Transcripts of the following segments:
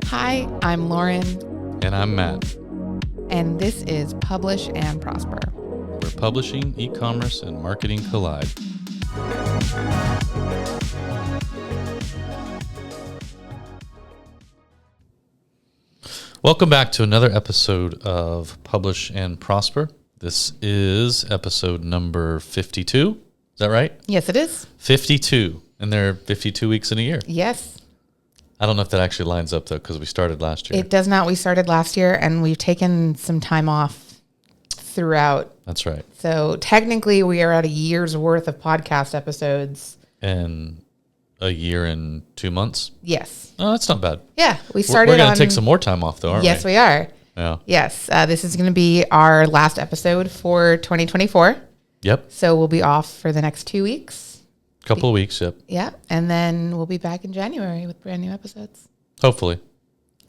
Hi, I'm Lauren. And I'm Matt. And this is Publish and Prosper, Where publishing, e-commerce, and marketing collide. Welcome back to another episode of Publish and Prosper. This is episode number 52. Is that right? Yes, it is. 52. And there are 52 weeks in a year. Yes. I don't know if that actually lines up, though, because we started last year. It does not. We started last year, and we've taken some time off throughout. That's right. So technically, we are at a year's worth of podcast episodes. And a year and 2 months? Yes. Oh, that's not bad. Yeah, we started We're going to take some more time off, though, aren't we? Yes, we are. Yeah. Yes. This is going to be our last episode for 2024. Yep. So we'll be off for the next 2 weeks. Couple of weeks, yep. Yeah. And then we'll be back in January with brand new episodes. Hopefully.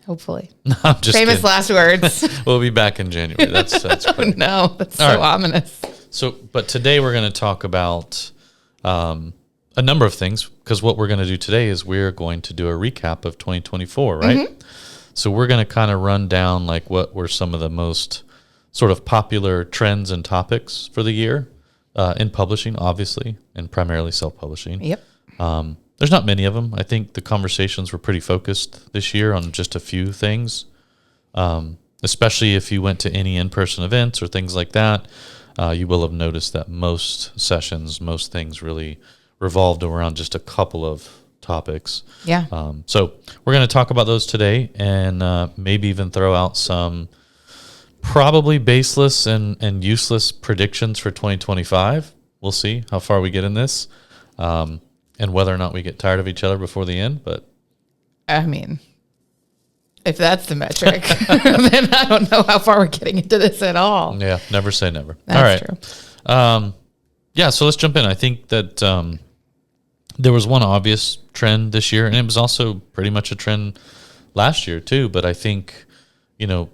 Hopefully. I'm just Famous kidding. last words. We'll be back in January. That's great. No, that's All so right. ominous. But today we're going to talk about a number of things, because what we're going to do today is we're going to do a recap of 2024, right? Mm-hmm. So we're going to kind of run down like what were some of the most sort of popular trends and topics for the year in publishing, obviously, and primarily self-publishing. Yep. There's not many of them. I think the conversations were pretty focused this year on just a few things, especially if you went to any in-person events or things like that. You will have noticed that most sessions, most things really revolved around just a couple of topics. Yeah. So we're going to talk about those today, and maybe even throw out some probably baseless and useless predictions for 2025. We'll see how far we get in this. And whether or not we get tired of each other before the end, but I mean, if that's the metric, then I don't know how far we're getting into this at all. yeah, never say never. That's True. Yeah, so let's jump in. I think that there was one obvious trend this year, and it was also pretty much a trend last year too, but I think,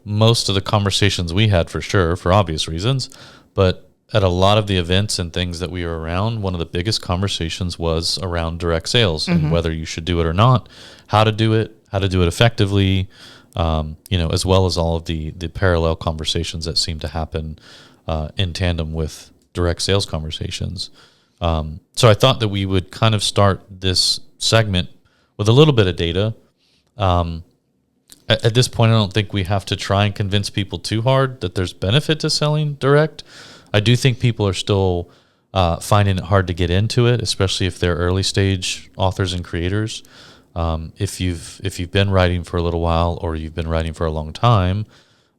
most of the conversations we had, for sure, for obvious reasons, but at a lot of the events and things that we were around, one of the biggest conversations was around direct sales and whether you should do it or not, how to do it effectively, as well as all of the parallel conversations that seem to happen in tandem with direct sales conversations. So I thought that we would kind of start this segment with a little bit of data. At this point, I don't think we have to try and convince people too hard that there's benefit to selling direct. I do think people are still finding it hard to get into it, especially if they're early stage authors and creators. If you've been writing for a little while, or you've been writing for a long time,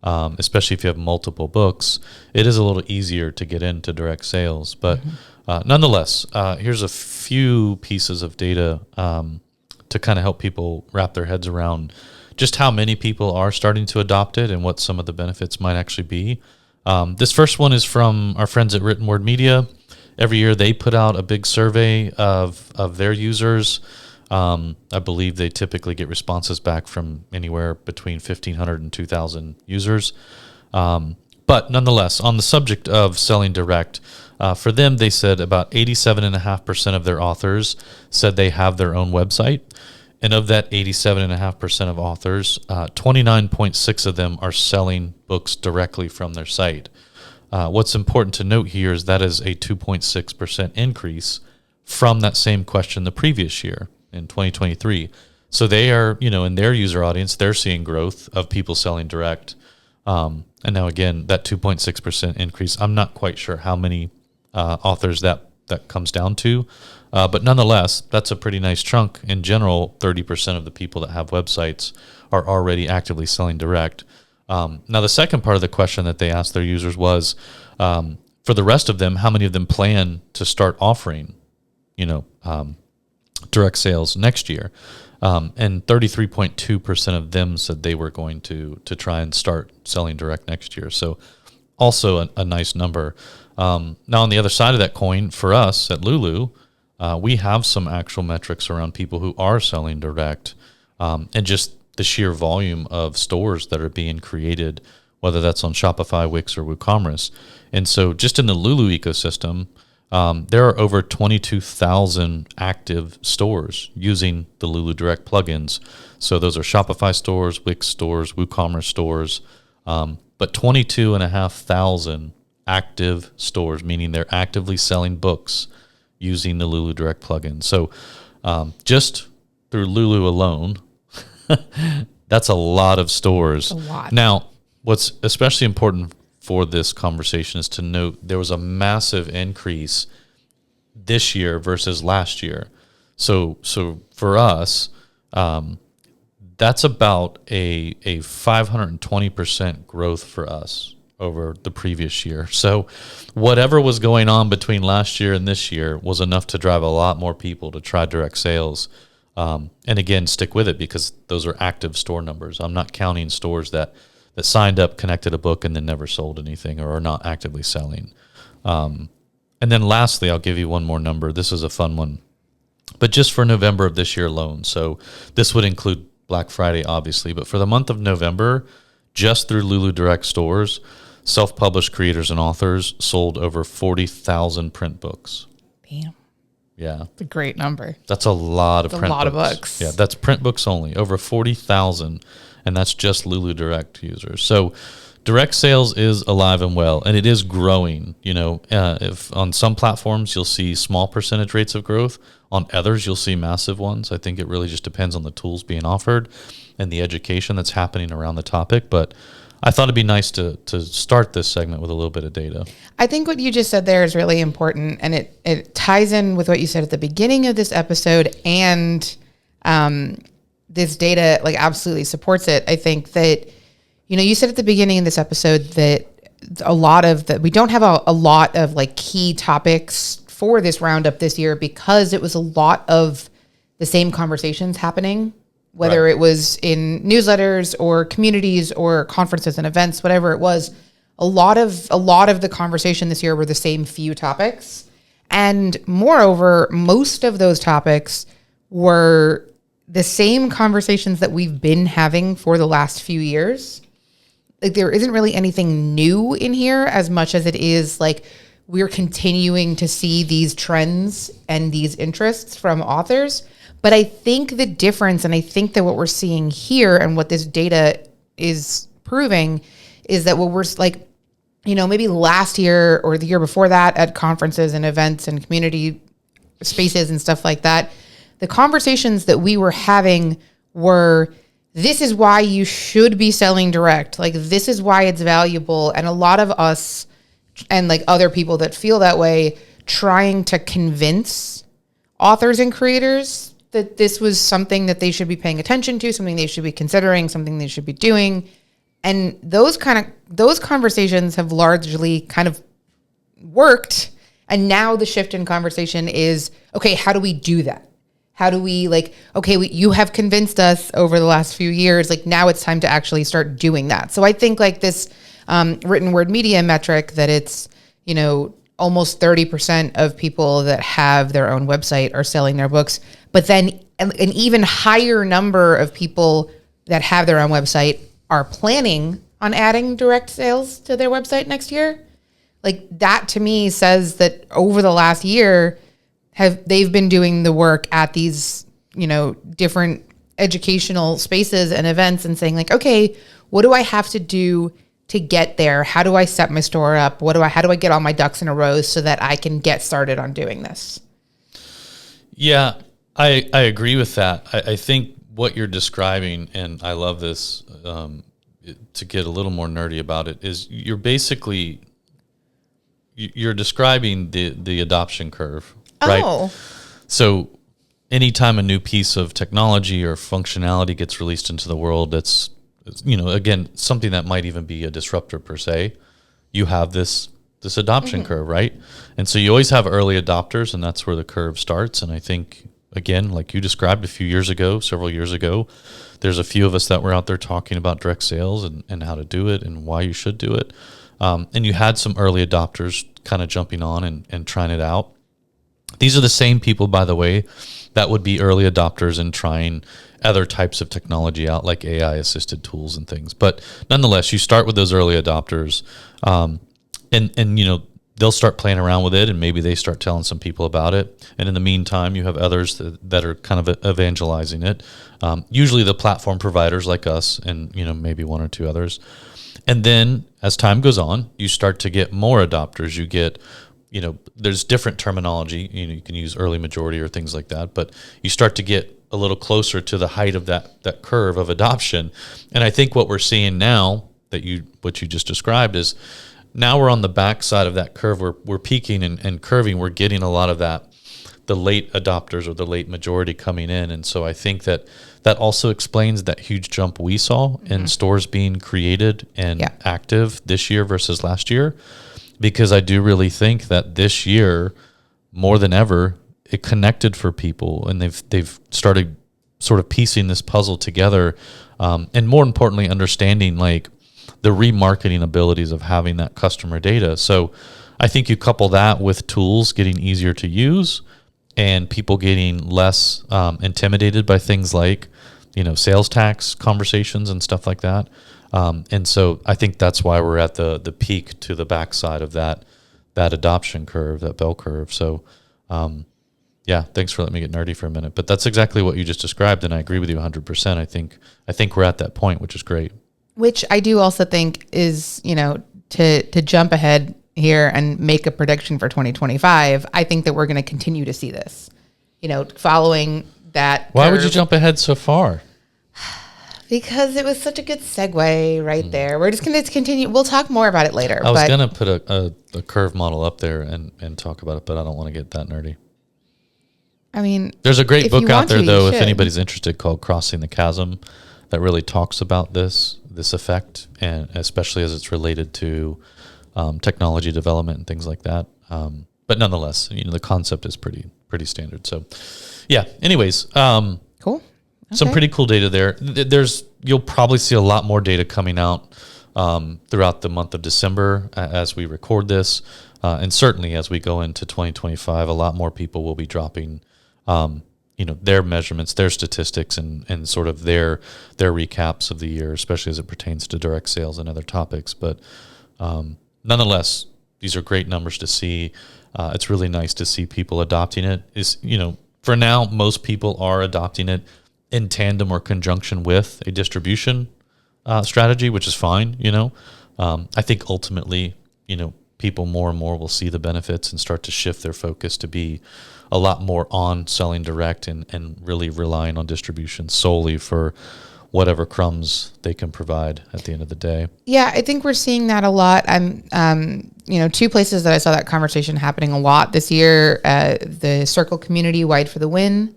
especially if you have multiple books, it is a little easier to get into direct sales. But nonetheless, here's a few pieces of data to kind of help people wrap their heads around just how many people are starting to adopt it and what some of the benefits might actually be. This first one is from our friends at Written Word Media. Every year they put out a big survey of their users. I believe they typically get responses back from anywhere between 1,500 and 2,000 users. But nonetheless, on the subject of selling direct, for them, they said about 87.5% of their authors said they have their own website. And of that 87.5% of authors, 29.6 of them are selling books directly from their site. What's important to note here is that is a 2.6% increase from that same question the previous year in 2023. So they are, in their user audience, they're seeing growth of people selling direct. And now again, that 2.6% increase, I'm not quite sure how many authors that comes down to. But nonetheless, that's a pretty nice chunk. In general, 30% of the people that have websites are already actively selling direct. Now, the second part of the question that they asked their users was, for the rest of them, how many of them plan to start offering, direct sales next year? And 33.2% of them said they were going to try and start selling direct next year. So also a nice number. Now, on the other side of that coin, for us at Lulu, we have some actual metrics around people who are selling direct, and just the sheer volume of stores that are being created, whether that's on Shopify, Wix, or WooCommerce. And so just in the Lulu ecosystem, There are over 22,000 active stores using the Lulu Direct plugins. So those are Shopify stores, Wix stores, WooCommerce stores, but 22,500 active stores, meaning they're actively selling books using the Lulu Direct plugin. So just through Lulu alone, that's a lot of stores. A lot. Now, what's especially important for this conversation is to note there was a massive increase this year versus last year. So for us, that's about a 520% growth for us over the previous year. So whatever was going on between last year and this year was enough to drive a lot more people to try direct sales. And again, stick with it because those are active store numbers. I'm not counting stores that signed up, connected a book, and then never sold anything or are not actively selling. And then lastly, I'll give you one more number. This is a fun one. But just for November of this year alone, so this would include Black Friday, obviously, but for the month of November, just through Lulu Direct stores, self-published creators and authors sold over 40,000 print books. Damn. Yeah. It's a great number. That's a lot of It's print a lot books. of books. Yeah, that's print books only, over 40,000, and that's just Lulu Direct users. So direct sales is alive and well, and it is growing. You know, if on some platforms you'll see small percentage rates of growth, on others you'll see massive ones. I think it really just depends on the tools being offered and the education that's happening around the topic. But I thought it'd be nice to start this segment with a little bit of data. I think what you just said there is really important, and it ties in with what you said at the beginning of this episode, and this data like absolutely supports it. I think that, you know, you said at the beginning of this episode that we don't have a lot of like key topics for this roundup this year because it was a lot of the same conversations happening, whether it was in newsletters or communities or conferences and events, whatever it was. A lot of the conversation this year were the same few topics. And moreover, most of those topics were the same conversations that we've been having for the last few years. Like there isn't really anything new in here as much as it is like we're continuing to see these trends and these interests from authors. But I think the difference, and I think that what we're seeing here and what this data is proving is that what we're like, you know, maybe last year or the year before that at conferences and events and community spaces and stuff like that, the conversations that we were having were, this is why you should be selling direct. Like, this is why it's valuable. And a lot of us and like other people that feel that way trying to convince authors and creators that this was something that they should be paying attention to, something they should be considering, something they should be doing. And those conversations have largely kind of worked. And now the shift in conversation is, okay, how do we do that? How do we you have convinced us over the last few years, like now it's time to actually start doing that. So I think like this written word media metric that it's, you know, almost 30% of people that have their own website are selling their books, but then an even higher number of people that have their own website are planning on adding direct sales to their website next year. Like that to me says that over the last year, they've been doing the work at these, you know, different educational spaces and events and saying like, okay, what do I have to do to get there? How do I set my store up? How do I get all my ducks in a row so that I can get started on doing this? Yeah, I agree with that. I think what you're describing, and I love this, to get a little more nerdy about it, is you're describing the adoption curve, right? Oh. So anytime a new piece of technology or functionality gets released into the world, that's, you know, again, something that might even be a disruptor per se, you have this adoption curve, right? And so you always have early adopters, and that's where the curve starts. And I think, again, like you described several years ago, there's a few of us that were out there talking about direct sales and how to do it and why you should do it. And you had some early adopters kind of jumping on and trying it out. These are the same people, by the way, that would be early adopters and trying other types of technology out, like AI-assisted tools and things. But nonetheless, you start with those early adopters, and you know, they'll start playing around with it, and maybe they start telling some people about it. And in the meantime, you have others that are kind of evangelizing it. Usually the platform providers like us, and maybe one or two others. And then as time goes on, you start to get more adopters. You get, there's different terminology. You can use early majority or things like that, but you start to get a little closer to the height of that curve of adoption. And I think what we're seeing now what you just described is now we're on the backside of that curve. We're peaking and curving. We're getting a lot of the late adopters or the late majority coming in. And so I think that also explains that huge jump we saw in stores being created and active this year versus last year, because I do really think that this year, more than ever, it connected for people, and they've started sort of piecing this puzzle together, and more importantly, understanding like the remarketing abilities of having that customer data. So I think you couple that with tools getting easier to use and people getting less intimidated by things like, sales tax conversations and stuff like that. And so I think that's why we're at the peak to the backside of that adoption curve, that bell curve. So, thanks for letting me get nerdy for a minute, but that's exactly what you just described. And I agree with you 100%. I think we're at that point, which is great. Which I do also think is, to jump ahead here and make a prediction for 2025, I think that we're going to continue to see this, following that. Why would you jump ahead so far? Because it was such a good segue right there. We're just going to continue. We'll talk more about it later. I was going to put a curve model up there and talk about it, but I don't want to get that nerdy. I mean, there's a great book out there, though, if anybody's interested, called Crossing the Chasm, that really talks about this effect, and especially as it's related to technology development and things like that. But nonetheless, the concept is pretty standard. So, anyways, cool. Okay. Some pretty cool data there. You'll probably see a lot more data coming out throughout the month of December as we record this, and certainly as we go into 2025, a lot more people will be dropping their measurements, their statistics, and sort of their recaps of the year, especially as it pertains to direct sales and other topics. But nonetheless, these are great numbers to see. It's really nice to see people adopting it. For now, most people are adopting it in tandem or conjunction with a distribution strategy, which is fine. I think ultimately, people more and more will see the benefits and start to shift their focus to be a lot more on selling direct and really relying on distribution solely for whatever crumbs they can provide at the end of the day. Yeah, I think we're seeing that a lot. Two places that I saw that conversation happening a lot this year, the Circle community, Wide for the Win.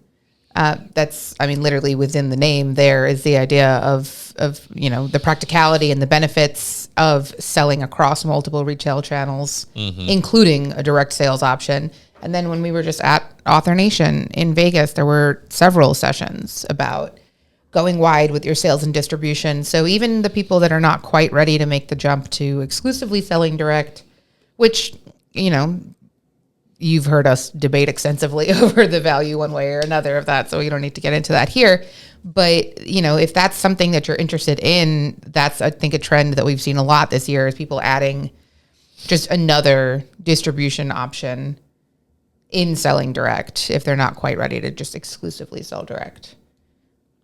Literally within the name there is the idea of the practicality and the benefits of selling across multiple retail channels, including a direct sales option. And then when we were just at Author Nation in Vegas, there were several sessions about going wide with your sales and distribution. So even the people that are not quite ready to make the jump to exclusively selling direct, which, you've heard us debate extensively over the value one way or another of that, so we don't need to get into that here. But, if that's something that you're interested in, that's, I think, a trend that we've seen a lot this year is people adding just another distribution option in selling direct if they're not quite ready to just exclusively sell direct.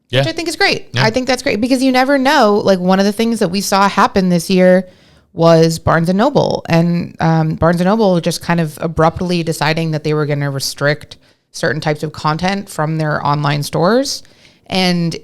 Yeah. Which I think is great. Yeah. I think that's great because you never know. Like, one of the things that we saw happen this year was Barnes & Noble. And Barnes & Noble just kind of abruptly deciding that they were going to restrict certain types of content from their online stores. And,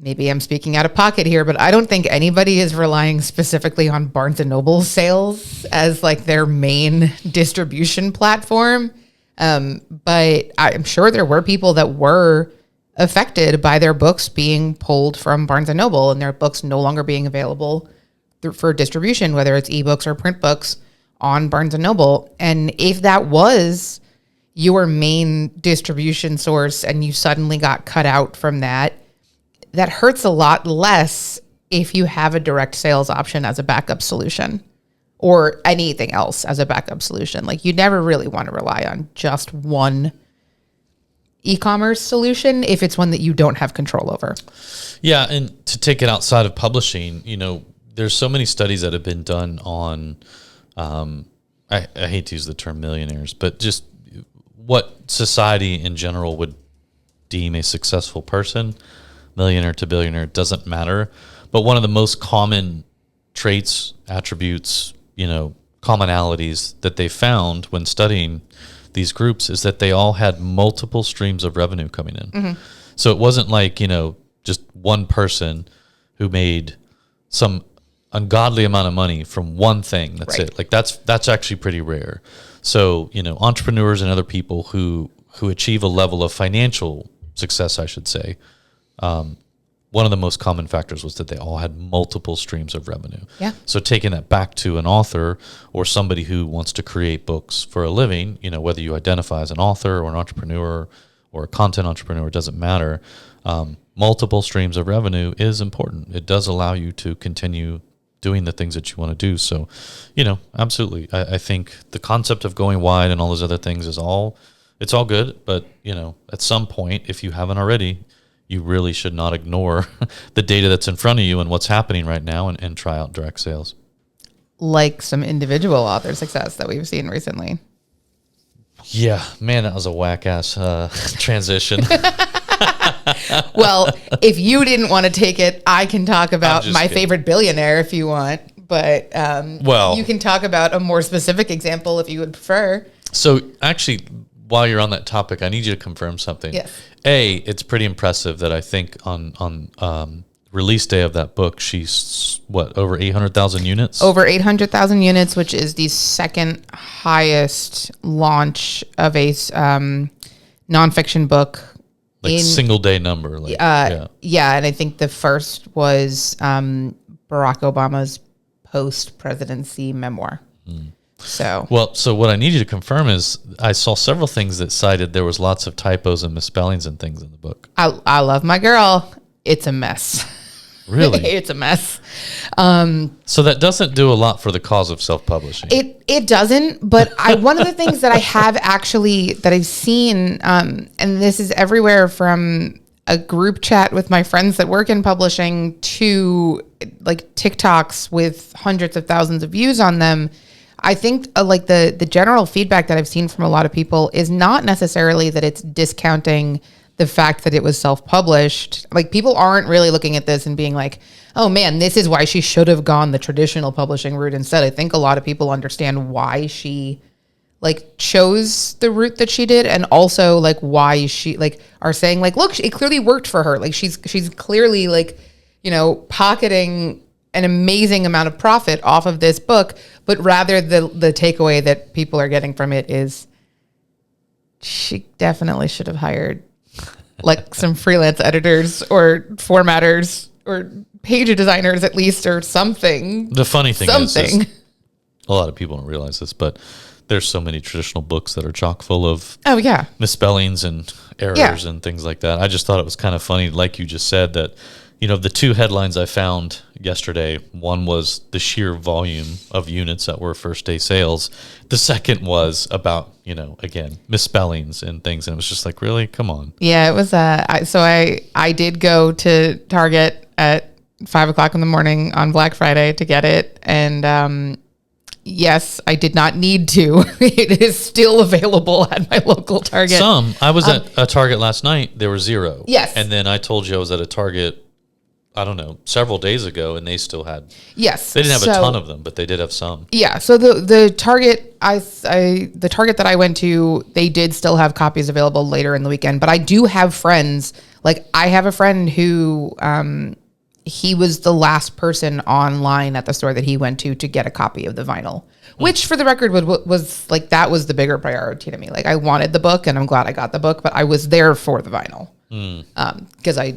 maybe I'm speaking out of pocket here, but I don't think anybody is relying specifically on Barnes & Noble sales as like their main distribution platform. But I'm sure there were people that were affected by their books being pulled from Barnes & Noble and their books no longer being available for distribution, whether it's ebooks or print books on Barnes & Noble. And if that was your main distribution source and you suddenly got cut out from that, that hurts a lot less if you have a direct sales option as a backup solution or anything else as a backup solution. Like, you never really want to rely on just one e-commerce solution if it's one that you don't have control over. Yeah, and to take it outside of publishing, there's so many studies that have been done on, I hate to use the term millionaires, but just what society in general would deem a successful person. Millionaire to billionaire, doesn't matter. But one of the most common traits, attributes, commonalities that they found when studying these groups is that they all had multiple streams of revenue coming in. Mm-hmm. So it wasn't like, just one person who made some ungodly amount of money from one thing. That's right. It. Like that's actually pretty rare. So, entrepreneurs and other people who achieve a level of financial success, I should say, one of the most common factors was that they all had multiple streams of revenue. Yeah. So taking that back to an author or somebody who wants to create books for a living, whether you identify as an author or an entrepreneur or a content entrepreneur, it doesn't matter. Multiple streams of revenue is important. It does allow you to continue doing the things that you want to do. So, absolutely. I think the concept of going wide and all those other things it's all good. But, at some point, if you haven't already, you really should not ignore the data that's in front of you and what's happening right now and try out direct sales. Like some individual author success that we've seen recently. Yeah, man, that was a whack-ass transition. Well, if you didn't want to take it, I can talk about my favorite billionaire if you want. But you can talk about a more specific example if you would prefer. So actually, while you're on that topic, I need you to confirm something. Yes. It's pretty impressive that I think on release day of that book, she's over 800,000 units? Over 800,000 units, which is the second highest launch of a nonfiction book. Like single day number. Yeah, and I think the first was Barack Obama's post-presidency memoir. So what I need you to confirm is I saw several things that cited there was lots of typos and misspellings and things in the book. I love my girl. It's a mess. Really? It's a mess. So that doesn't do a lot for the cause of self-publishing. It doesn't, but one of the things that I have actually, that I've seen, and this is everywhere from a group chat with my friends that work in publishing to like TikToks with hundreds of thousands of views on them. I think the general feedback that I've seen from a lot of people is not necessarily that it's discounting the fact that it was self-published. Like, people aren't really looking at this and being like, oh man, this is why she should have gone the traditional publishing route instead. I think a lot of people understand why she chose the route that she did, and also why she are saying look, it clearly worked for her. She's clearly pocketing an amazing amount of profit off of this book, but rather the takeaway that people are getting from it is she definitely should have hired some freelance editors or formatters or page designers at least, or something. The funny thing is a lot of people don't realize this, but there's so many traditional books that are chock full of misspellings and errors and things like that. I just thought it was kind of funny, like you just said, that the two headlines I found yesterday, one was the sheer volume of units that were first day sales. The second was about, again, misspellings and things. And it was just like, really? Come on. Yeah, it was. I did go to Target at 5:00 in the morning on Black Friday to get it. And yes, I did not need to. It is still available at my local Target. I was at a Target last night. There were 0. Yes. And then I told you I was at a Target, I don't know, several days ago, and they still had. Yes, they didn't have a ton of them, but they did have some. Yeah, so the Target the Target that I went to, they did still have copies available later in the weekend. But I do have friends. I have a friend who he was the last person online at the store that he went to get a copy of the vinyl, which for the record was that was the bigger priority to me. I wanted the book, and I'm glad I got the book, but I was there for the vinyl because I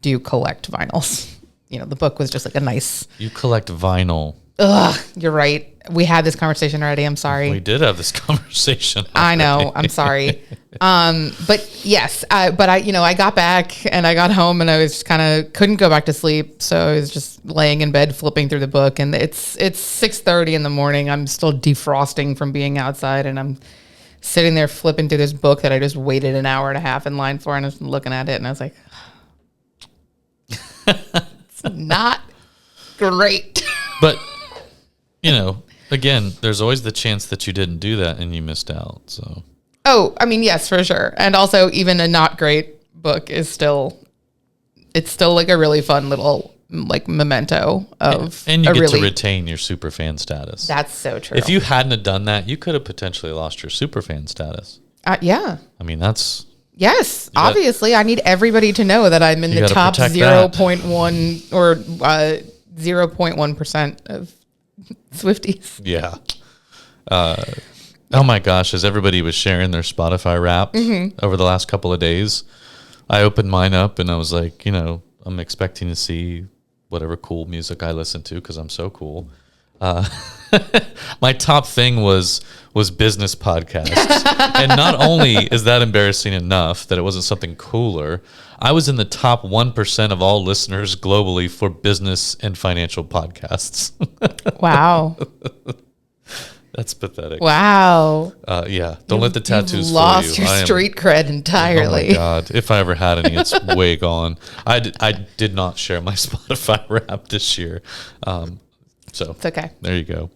do collect vinyls. The book was just a nice. You collect vinyl. Ugh, you're right. We had this conversation already. I'm sorry. We did have this conversation already. I know. I'm sorry. But yes, but I got back and I got home and I was couldn't go back to sleep. So I was just laying in bed, flipping through the book, and it's 6:30 in the morning. I'm still defrosting from being outside, and I'm sitting there flipping through this book that I just waited an hour and a half in line for, and I was looking at it and I was like, it's not great. But, again, there's always the chance that you didn't do that and you missed out. So. Oh, I mean, yes, for sure. And also, even a not great book is still like a really fun little like memento of, and you get to retain your super fan status. That's so true. If you hadn't have done that, you could have potentially lost your super fan status. Yeah. I mean, that's. Yes, obviously, I need everybody to know that I'm in the top 0.1 or 0.1% of Swifties. Yeah. Oh my gosh, as everybody was sharing their Spotify Wrapped over the last couple of days, I opened mine up and I was like, I'm expecting to see whatever cool music I listen to because I'm so cool. My top thing was business podcasts. And not only is that embarrassing enough that it wasn't something cooler, I was in the top 1% of all listeners globally for business and financial podcasts. Wow. That's pathetic. Wow. Yeah. Don't let the tattoos fool you. Lost your street cred entirely. Oh my God. If I ever had any, it's way gone. I did not share my Spotify Wrapped this year. So it's okay. There you go.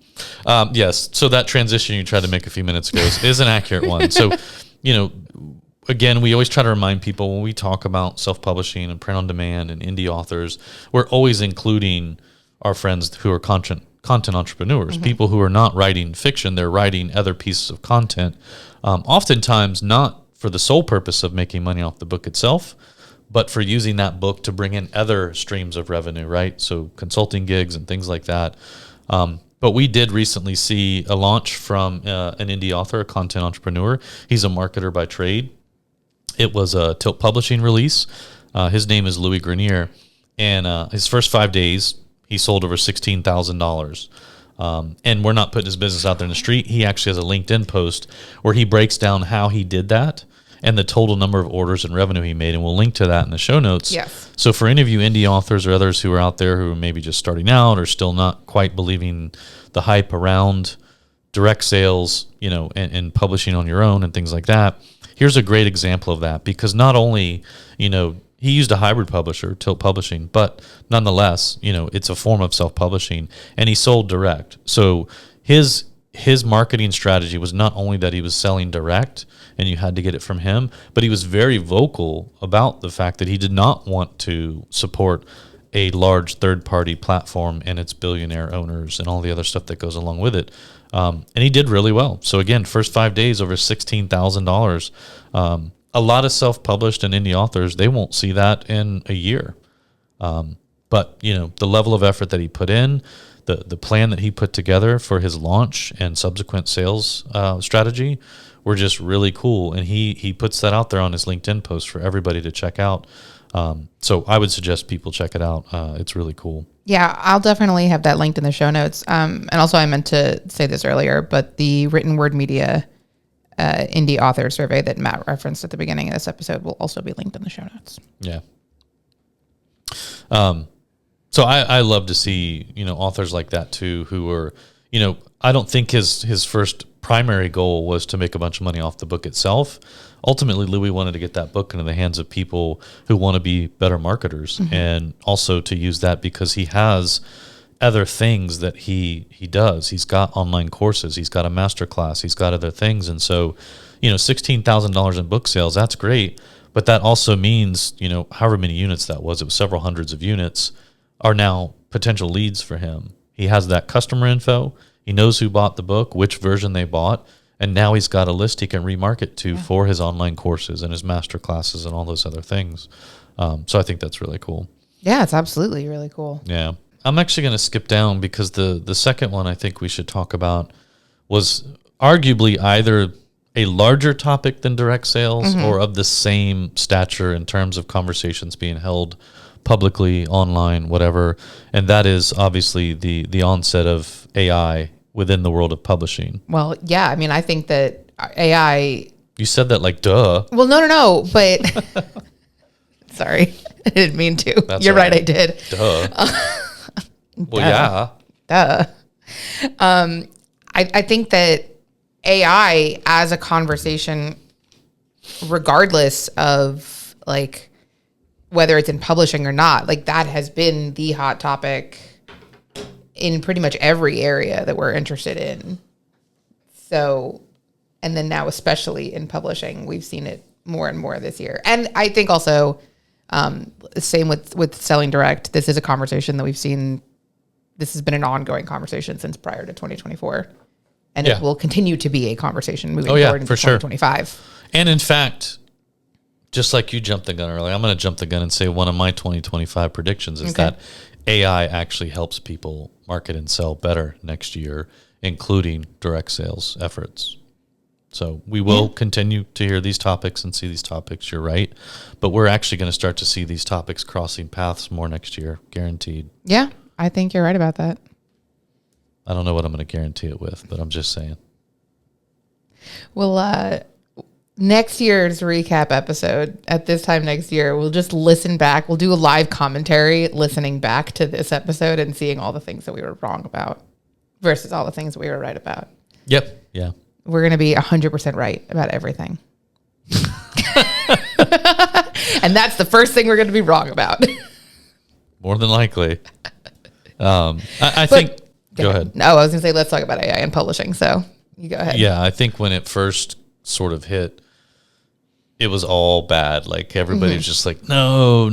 Yes. So that transition you tried to make a few minutes ago is an accurate one. So, again, we always try to remind people when we talk about self-publishing and print on demand and indie authors, we're always including our friends who are content entrepreneurs, people who are not writing fiction, they're writing other pieces of content, oftentimes not for the sole purpose of making money off the book itself, but for using that book to bring in other streams of revenue, right? So consulting gigs and things like that. But we did recently see a launch from an indie author, a content entrepreneur. He's a marketer by trade. It was a Tilt Publishing release. His name is Louis Grenier. And his first 5 days, he sold over $16,000. And we're not putting his business out there in the street. He actually has a LinkedIn post where he breaks down how he did that and the total number of orders and revenue he made. And we'll link to that in the show notes. Yes. So for any of you indie authors or others who are out there who are maybe just starting out or still not quite believing the hype around direct sales, and publishing on your own and things like that, here's a great example of that. Because not only, he used a hybrid publisher, Tilt Publishing, but nonetheless, it's a form of self-publishing, and he sold direct. So his marketing strategy was not only that he was selling direct and you had to get it from him, but he was very vocal about the fact that he did not want to support a large third-party platform and its billionaire owners and all the other stuff that goes along with it. And he did really well. So again, first 5 days, over $16,000. A lot of self-published and indie authors, they won't see that in a year. But, the level of effort that he put in, the plan that he put together for his launch and subsequent sales strategy were just really cool. And he puts that out there on his LinkedIn post for everybody to check out. So I would suggest people check it out. It's really cool. Yeah, I'll definitely have that linked in the show notes. And also I meant to say this earlier, but the Written Word Media indie author survey that Matt referenced at the beginning of this episode will also be linked in the show notes. Yeah. So I love to see, authors like that too, who are, I don't think his first primary goal was to make a bunch of money off the book itself. Ultimately, Louis wanted to get that book into the hands of people who want to be better marketers, and also to use that because he has other things that he does. He's got online courses. He's got a master class. He's got other things. And so, $16,000 in book sales, that's great. But that also means, however many units that was, it was several hundreds of units, are now potential leads for him. He has that customer info. He knows who bought the book, which version they bought. And now he's got a list he can remarket to for his online courses and his master classes and all those other things. So I think that's really cool. Yeah, it's absolutely really cool. Yeah. I'm actually going to skip down because the second one I think we should talk about was arguably either a larger topic than direct sales or of the same stature in terms of conversations being held publicly, online, whatever. And that is obviously the onset of AI within the world of publishing. Well, yeah. I mean, I think that AI... You said that like, duh. Well, no, but... Sorry. I didn't mean to. That's You're right, I did. Duh. Well, yeah. Duh. I think that AI as a conversation, regardless of like whether it's in publishing or not, like that has been the hot topic in pretty much every area that we're interested in. So, and then now, especially in publishing, we've seen it more and more this year. And I think also, same with selling direct. This is a conversation that we've seen. This has been an ongoing conversation since prior to 2024. And it will continue to be a conversation moving forward into 2025. Sure. And in fact, just like you jumped the gun earlier, I'm going to jump the gun and say one of my 2025 predictions is that AI actually helps people market and sell better next year, including direct sales efforts. So we will continue to hear these topics and see these topics. You're right. But we're actually going to start to see these topics crossing paths more next year, guaranteed. Yeah, I think you're right about that. I don't know what I'm going to guarantee it with, but I'm just saying. Well, next year's recap episode, at this time next year, we'll just listen back. We'll do a live commentary listening back to this episode and seeing all the things that we were wrong about versus all the things we were right about. Yep. Yeah. We're going to be 100% right about everything. And that's the first thing we're going to be wrong about. More than likely. I think... Go ahead. No, I was going to say, let's talk about AI and publishing. So you go ahead. Yeah, I think when it first sort of hit, it was all bad. Like everybody was just like, no.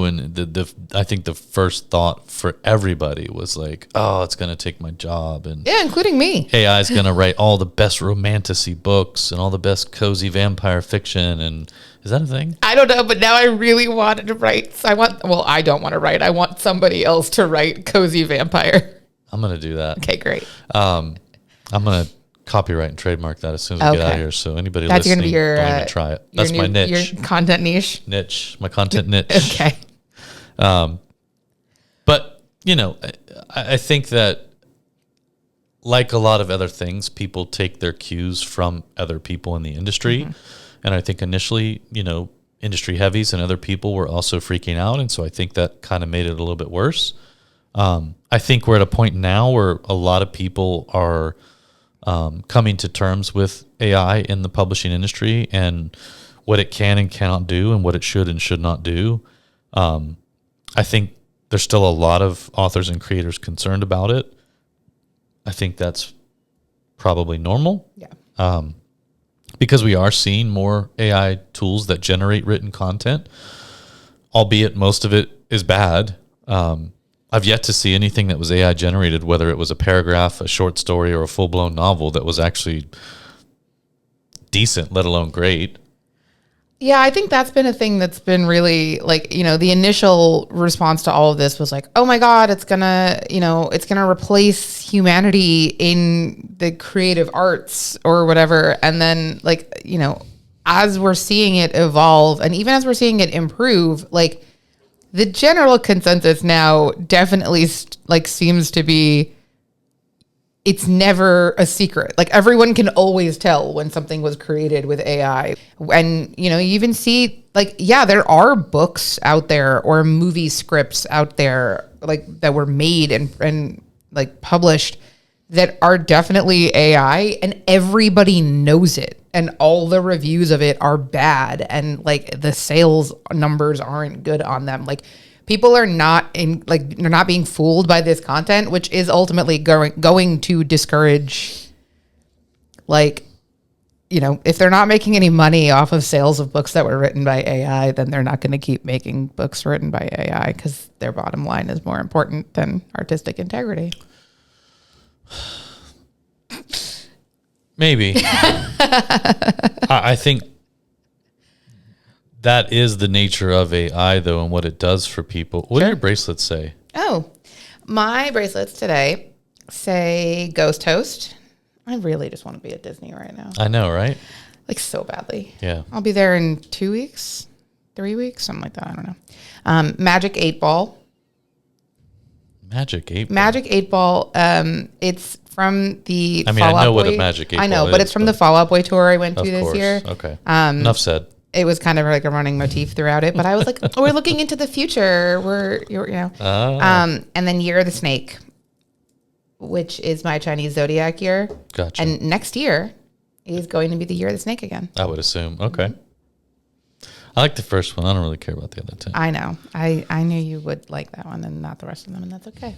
And I think the first thought for everybody was like, oh, it's going to take my job. And yeah, including me. AI is going to write all the best romantasy books and all the best cozy vampire fiction. And is that a thing? I don't know, but now I really wanted to write. So I don't want to write. I want somebody else to write cozy vampire. I'm going to do that. Okay, great. I'm going to copyright and trademark that as soon as we get out of here. So anybody listening, gonna be your, don't even try it. That's my niche. Your content niche? My content niche. Okay. But, I think that like a lot of other things, people take their cues from other people in the industry. And I think initially, industry heavies and other people were also freaking out. And so I think that kind of made it a little bit worse. I think we're at a point now where a lot of people are coming to terms with AI in the publishing industry and what it can and cannot do and what it should and should not do. I think there's still a lot of authors and creators concerned about it. I think that's probably normal. Yeah. Because we are seeing more AI tools that generate written content, albeit most of it is bad. I've yet to see anything that was AI generated, whether it was a paragraph, a short story, or a full-blown novel that was actually decent, let alone great. Yeah, I think that's been a thing that's been really the initial response to all of this was like, oh my God, it's gonna replace humanity in the creative arts or whatever. And then as we're seeing it evolve and even as we're seeing it improve, the general consensus now definitely seems to be it's never a secret. Everyone can always tell when something was created with AI. And, you even see there are books out there or movie scripts out there that were made and published that are definitely AI and everybody knows it. And all the reviews of it are bad. And the sales numbers aren't good on them. People are not they're not being fooled by this content, which is ultimately going to discourage, if they're not making any money off of sales of books that were written by AI, then they're not going to keep making books written by AI because their bottom line is more important than artistic integrity. Maybe. I think that is the nature of AI, though, and what it does for people. What do your bracelets say? Oh, my bracelets today say Ghost Host. I really just want to be at Disney right now. I know, right? So badly. Yeah. I'll be there in 2 weeks, 3 weeks, something like that. I don't know. Magic 8 Ball. Magic 8 Ball. Magic 8 Ball. It's from the I know what a Magic 8 Ball is. I know, but it's from the Fall Out Boy tour I went to this year. Okay. Enough said. It was kind of like a running motif throughout it, but I was like, we're looking into the future. And then Year of the Snake, which is my Chinese zodiac year. Gotcha. And next year is going to be the Year of the Snake again. I would assume. Okay. I like the first one. I don't really care about the other two. I know. I knew you would like that one and not the rest of them, and that's okay.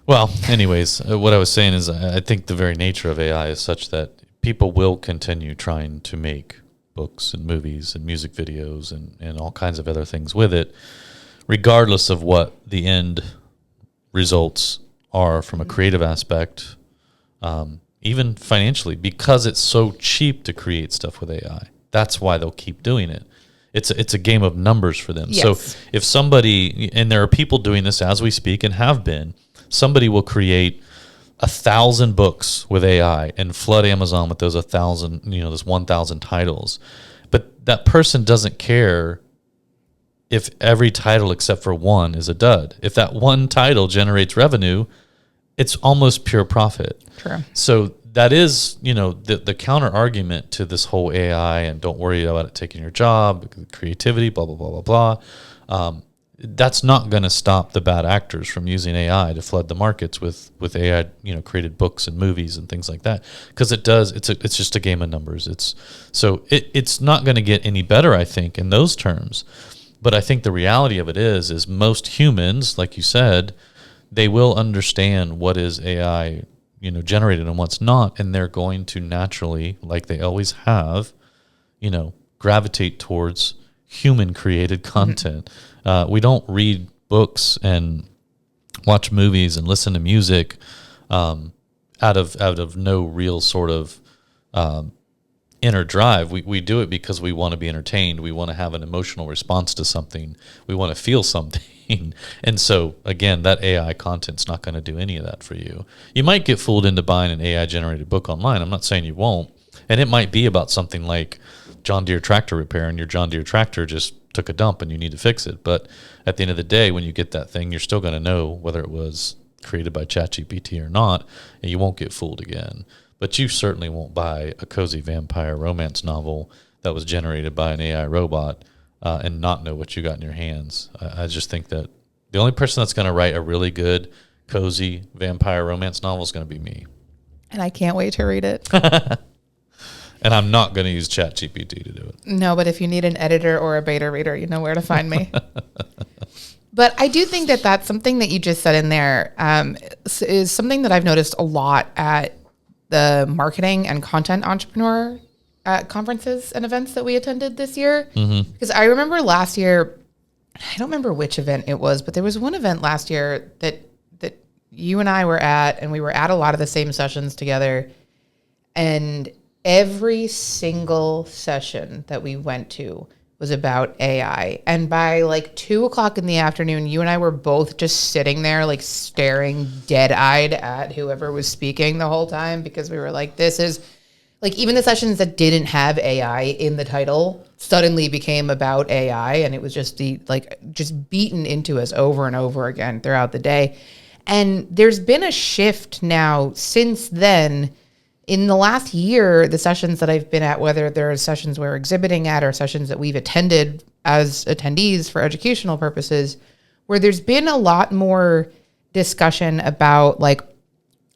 Well, anyways, what I was saying is I think the very nature of AI is such that people will continue trying to make books and movies and music videos and all kinds of other things with it, regardless of what the end results are from a creative aspect, even financially, because it's so cheap to create stuff with AI. That's why they'll keep doing it. It's a game of numbers for them. Yes. So if somebody, and there are people doing this as we speak and have been, somebody will create 1,000 books with AI and flood Amazon with those 1,000, those 1,000 titles. But that person doesn't care if every title except for one is a dud. If that one title generates revenue, it's almost pure profit. True. So that is, the counter argument to this whole AI and don't worry about it taking your job, creativity, blah, blah, blah, blah, blah. That's not going to stop the bad actors from using AI to flood the markets with AI, created books and movies and things like that. Because it does, it's just a game of numbers. It's not going to get any better, I think, in those terms. But I think the reality of it is most humans, like you said, they will understand what is AI, generated and what's not, and they're going to naturally, like they always have, gravitate towards human created content. We don't read books and watch movies and listen to music out of no real sort of inner drive. We do it because we want to be entertained. We want to have an emotional response to something. We want to feel something. And so, again, that AI content's not going to do any of that for you. You might get fooled into buying an AI-generated book online. I'm not saying you won't. And it might be about something like John Deere tractor repair, and your John Deere tractor just took a dump and you need to fix it. But at the end of the day, when you get that thing, you're still going to know whether it was created by ChatGPT or not, and you won't get fooled again. But you certainly won't buy a cozy vampire romance novel that was generated by an AI robot and not know what you got in your hands. I just think that the only person that's going to write a really good, cozy vampire romance novel is going to be me. And I can't wait to read it. And I'm not going to use ChatGPT to do it. No, but if you need an editor or a beta reader, you know where to find me. But I do think that that's something that you just said in there is something that I've noticed a lot at the marketing and content entrepreneur conferences and events that we attended this year. Because I remember last year, I don't remember which event it was, but there was one event last year that you and I were at, and we were at a lot of the same sessions together. And every single session that we went to was about AI. And by like 2:00 in the afternoon, you and I were both just sitting there, like staring dead-eyed at whoever was speaking the whole time, because we were like, this is like, even the sessions that didn't have AI in the title suddenly became about AI. And it was just just beaten into us over and over again throughout the day. And there's been a shift now since then. In the last year, the sessions that I've been at, whether they're sessions we're exhibiting at or sessions that we've attended as attendees for educational purposes, where there's been a lot more discussion about like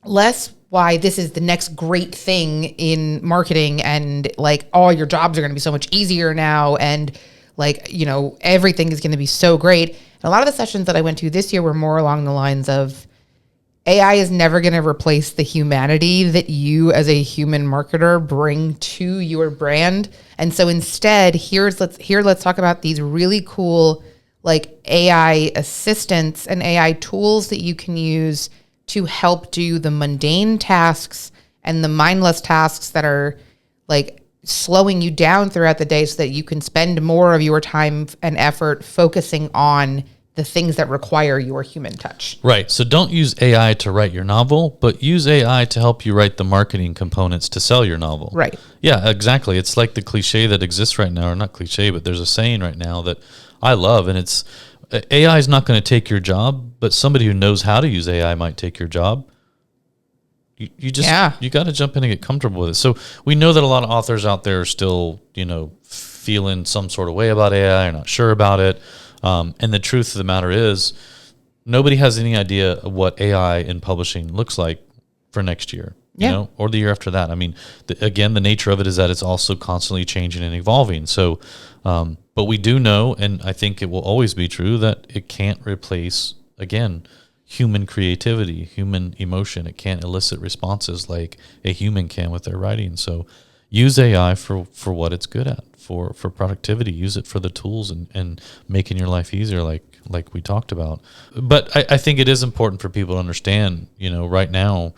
less why this is the next great thing in marketing and like all your jobs are going to be so much easier now and like, everything is going to be so great. And a lot of the sessions that I went to this year were more along the lines of AI is never going to replace the humanity that you as a human marketer bring to your brand. And so instead, let's talk about these really cool like AI assistants and AI tools that you can use to help do the mundane tasks and the mindless tasks that are like slowing you down throughout the day so that you can spend more of your time and effort focusing on the things that require your human touch. Right. So don't use AI to write your novel, but use AI to help you write the marketing components to sell your novel. Right. Yeah, exactly. It's like the cliche that exists right now, or not cliche, but there's a saying right now that I love, and it's AI is not going to take your job, but somebody who knows how to use AI might take your job. You got to jump in and get comfortable with it. So we know that a lot of authors out there are still, feeling some sort of way about AI or not sure about it. And the truth of the matter is, nobody has any idea of what AI in publishing looks like for next year, or the year after that. I mean, the nature of it is that it's also constantly changing and evolving. So, but we do know, and I think it will always be true, that it can't replace, again, human creativity, human emotion. It can't elicit responses like a human can with their writing. So use AI for what it's good at, for productivity. Use it for the tools and making your life easier, like we talked about. But I think it is important for people to understand, right now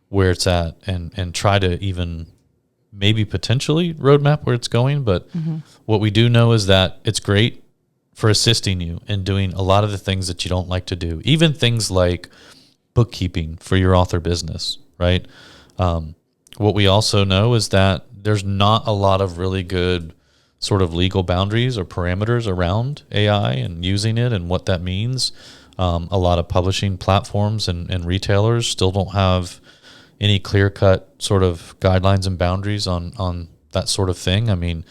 where it's at, and try to even maybe potentially roadmap where it's going. But what we do know is that it's great for assisting you in doing a lot of the things that you don't like to do, even things like bookkeeping for your author business, right? What we also know is that there's not a lot of really good sort of legal boundaries or parameters around AI and using it and what that means. A lot of publishing platforms and retailers still don't have any clear-cut sort of guidelines and boundaries on that sort of thing. I mean,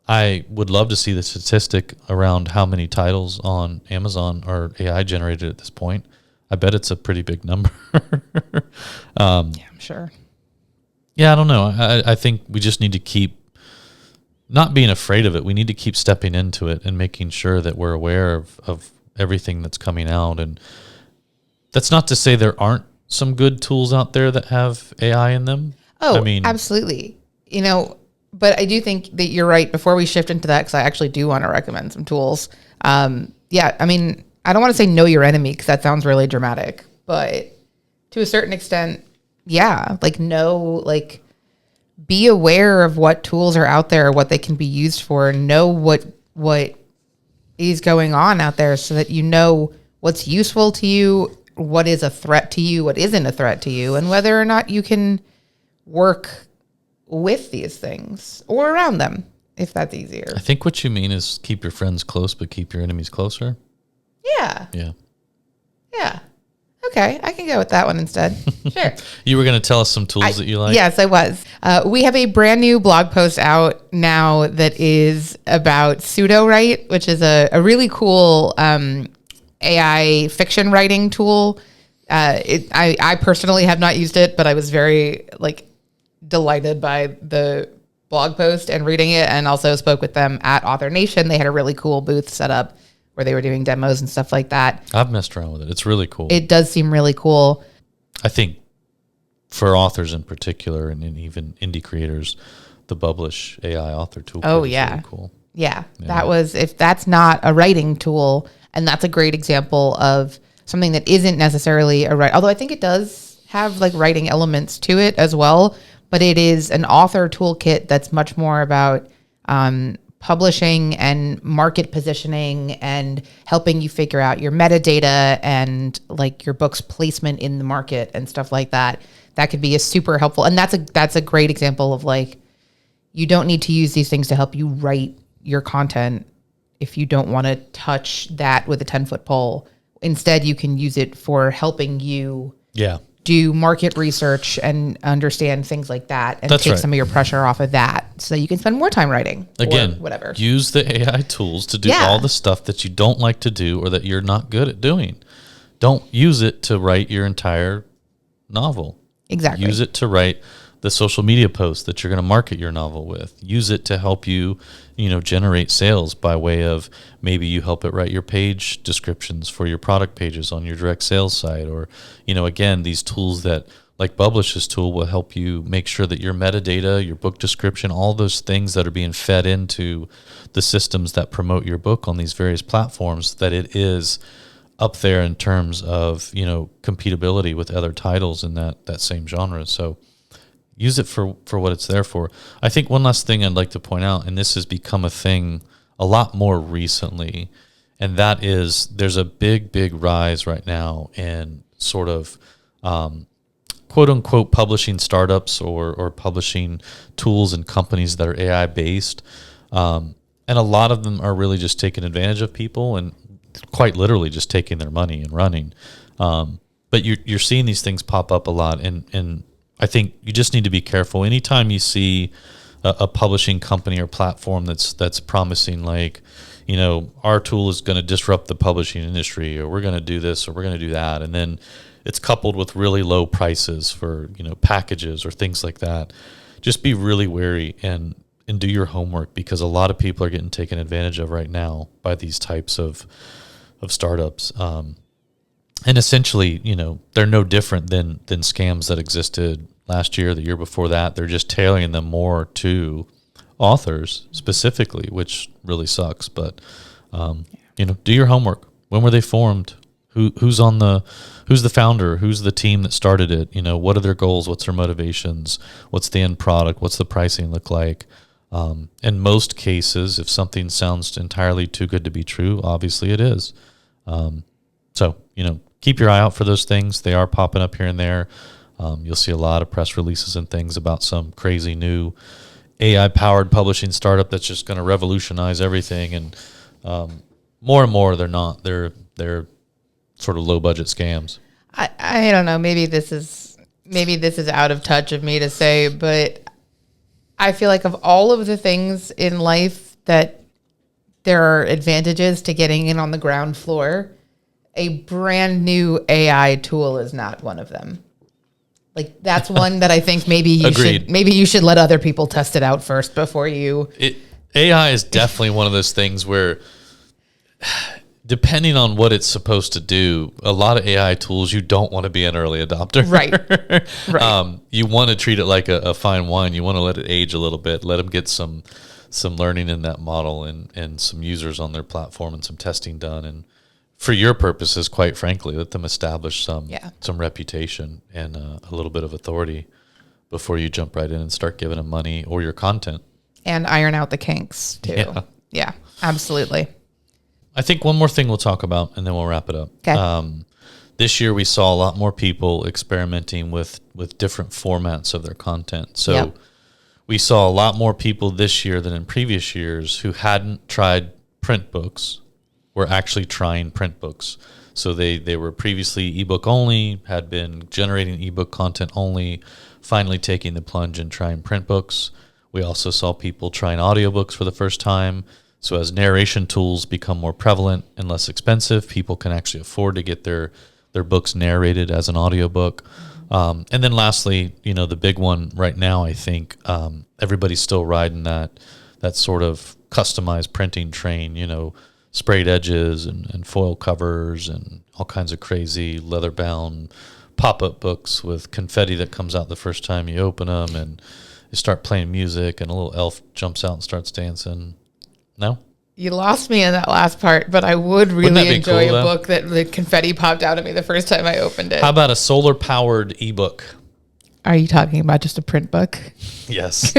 I would love to see the statistic around how many titles on Amazon are AI generated at this point. I bet it's a pretty big number. Yeah, I'm sure. Yeah, I don't know. I think we just need to keep not being afraid of it. We need to keep stepping into it and making sure that we're aware of everything that's coming out. And that's not to say there aren't some good tools out there that have AI in them. Oh, I mean, absolutely. But I do think that you're right. Before we shift into that, because I actually do want to recommend some tools. Yeah, I mean, I don't want to say know your enemy because that sounds really dramatic, but to a certain extent, yeah, be aware of what tools are out there, what they can be used for, know what is going on out there so that you know what's useful to you, what is a threat to you, what isn't a threat to you, and whether or not you can work with these things or around them, if that's easier. I think what you mean is keep your friends close, but keep your enemies closer. Yeah. Yeah. Yeah. Okay, I can go with that one instead. Sure. You were going to tell us some tools that you like? Yes, I was. We have a brand new blog post out now that is about pseudo-write, which is a really cool AI fiction writing tool. I personally have not used it, but I was very delighted by the blog post and reading it, and also spoke with them at Author Nation. They had a really cool booth set up where they were doing demos and stuff like that. I've messed around with it. It's really cool. It does seem really cool. I think for authors in particular, and even indie creators, the Publish AI author tool is really cool. Yeah. That was, if that's not a writing tool, and that's a great example of something that isn't necessarily a write, although I think it does have writing elements to it as well, but it is an author toolkit that's much more about publishing and market positioning and helping you figure out your metadata and your book's placement in the market and stuff like that. That could be a super helpful. And that's a great example of you don't need to use these things to help you write your content if you don't want to touch that with a 10-foot pole. Instead, you can use it for helping you do market research and understand things like that, and take some of your pressure off of that so you can spend more time writing. Again, or whatever. Use the AI tools to do all the stuff that you don't like to do or that you're not good at doing. Don't use it to write your entire novel. Exactly. Use it to write the social media posts that you're going to market your novel with. Use it to help you, generate sales by way of maybe you help it write your page descriptions for your product pages on your direct sales site. Or, again, these tools that like Publish's tool will help you make sure that your metadata, your book description, all those things that are being fed into the systems that promote your book on these various platforms, that it is up there in terms of, compatibility with other titles in that same genre. So use it for what it's there for. I think one last thing I'd like to point out, and this has become a thing a lot more recently, and that is there's a big rise right now in sort of quote unquote publishing startups or publishing tools and companies that are AI based. And a lot of them are really just taking advantage of people and quite literally just taking their money and running. But you're seeing these things pop up a lot, and I think you just need to be careful. Anytime you see a publishing company or platform that's promising our tool is going to disrupt the publishing industry, or we're going to do this, or we're going to do that, and then it's coupled with really low prices for packages or things like that, just be really wary and do your homework, because a lot of people are getting taken advantage of right now by these types of startups. And essentially, they're no different than scams that existed last year, the year before that. They're just tailoring them more to authors specifically, which really sucks. But do your homework. When were they formed? Who's the founder? Who's the team that started it? What are their goals? What's their motivations? What's the end product? What's the pricing look like? In most cases, if something sounds entirely too good to be true, obviously it is. So, keep your eye out for those things. They are popping up here and there. You'll see a lot of press releases and things about some crazy new AI-powered publishing startup that's just going to revolutionize everything. And more and more, they're not. They're sort of low-budget scams. I don't know. Maybe this is out of touch of me to say, but I feel like of all of the things in life that there are advantages to getting in on the ground floor, a brand new AI tool is not one of them. Like, that's one that I think maybe you should let other people test it out first before you. AI is definitely one of those things where, depending on what it's supposed to do, a lot of AI tools, you don't want to be an early adopter. Right. You want to treat it like a fine wine. You want to let it age a little bit, let them get some learning in that model and some users on their platform and some testing done. And for your purposes, quite frankly, let them establish some reputation and a little bit of authority before you jump right in and start giving them money or your content. And iron out the kinks, too. Yeah, absolutely. I think one more thing we'll talk about, and then we'll wrap it up. Okay. This year, we saw a lot more people experimenting with different formats of their content. So we saw a lot more people this year than in previous years who hadn't tried print books were actually trying print books. So they were previously ebook only, had been generating ebook content only, finally taking the plunge and trying print books. We also saw people trying audiobooks for the first time. So as narration tools become more prevalent and less expensive, people can actually afford to get their books narrated as an audiobook. And then lastly, the big one right now, I think everybody's still riding that sort of customized printing train, sprayed edges and foil covers and all kinds of crazy leather-bound pop-up books with confetti that comes out the first time you open them, and you start playing music and a little elf jumps out and starts dancing. No? You lost me in that last part, but I would really enjoy a book that the confetti popped out at me the first time I opened it. How about a solar-powered ebook? Are you talking about just a print book? Yes.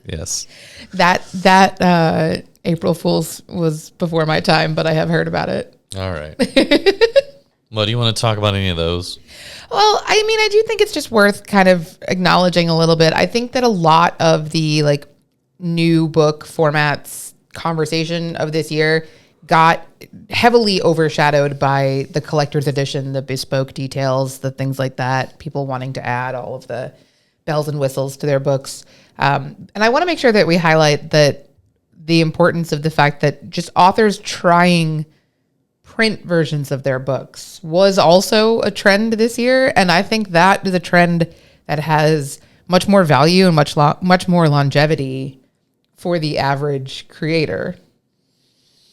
Yes. That April Fool's was before my time, but I have heard about it. All right. Well, do you want to talk about any of those? Well, I mean, I do think it's just worth kind of acknowledging a little bit. I think that a lot of the new book formats conversation of this year got heavily overshadowed by the collector's edition, the bespoke details, the things like that, people wanting to add all of the bells and whistles to their books. And I want to make sure that we highlight that the importance of the fact that just authors trying print versions of their books was also a trend this year. And I think that is a trend that has much more value and much more longevity for the average creator.